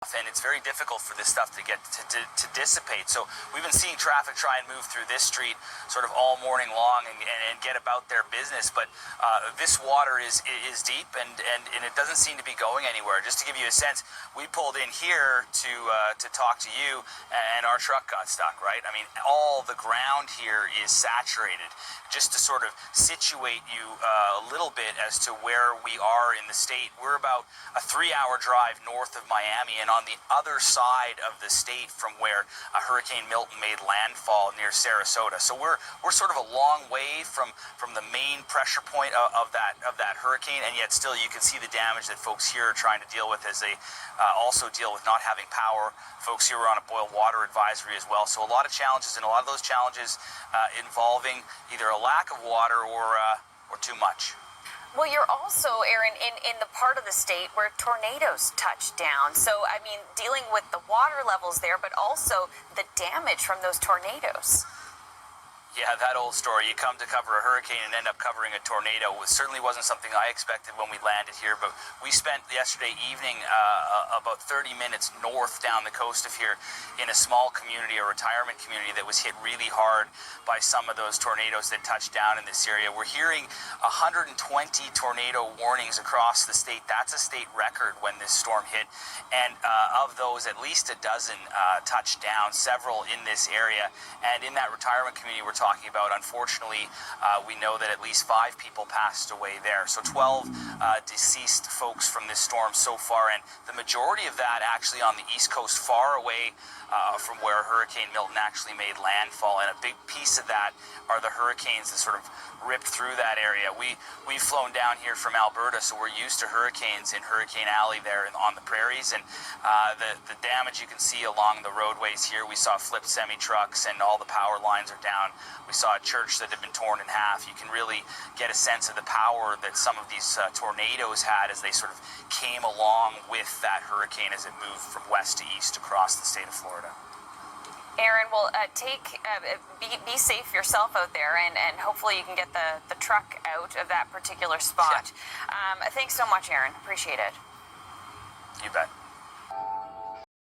and it's very difficult for this stuff to get to dissipate. So we've been seeing traffic try and move through this street sort of all morning long and get about their business. But this water is deep and it doesn't seem to be going anywhere. Just to give you a sense, we pulled in here to talk to you, and our truck got stuck, right? I mean, all the ground here is saturated. Just to sort of situate you a little bit as to where we are in the state, we're about a 3-hour drive north of Miami and on the other side of the state from where Hurricane Milton made landfall near Sarasota. So we're sort of a long way from the main pressure point of that hurricane, and yet still you can see the damage that folks here are trying to deal with as they also deal with not having power. Folks here are on a boil water advisory as well. So a lot of challenges, and a lot of those challenges involving either a lack of water or too much. Well, you're also, Aaron, in the part of the state where tornadoes touch down. So, I mean, dealing with the water levels there, but also the damage from those tornadoes. Yeah, that old story. You come to cover a hurricane and end up covering a tornado. It certainly wasn't something I expected when we landed here, but we spent yesterday evening about 30 minutes north down the coast of here in a small community, a retirement community that was hit really hard by some of those tornadoes that touched down in this area. We're hearing 120 tornado warnings across the state. That's a state record when this storm hit, and of those, at least a dozen touched down, several in this area. And in that retirement community we're talking about, unfortunately, we know that at least 5 people passed away there. So 12 deceased folks from this storm so far, and the majority of that actually on the East Coast, far away from where Hurricane Milton actually made landfall. And a big piece of that are the hurricanes that sort of ripped through that area. We've flown down here from Alberta, so we're used to hurricanes in Hurricane Alley there on the prairies, and the damage you can see along the roadways here. We saw flipped semi-trucks, and all the power lines are down. We saw a church that had been torn in half. You can really get a sense of the power that some of these tornadoes had as they sort of came along with that hurricane as it moved from west to east across the state of Florida. Aaron, well, be safe yourself out there, and hopefully you can get the truck out of that particular spot. Yeah. Thanks so much, Aaron. Appreciate it. You bet.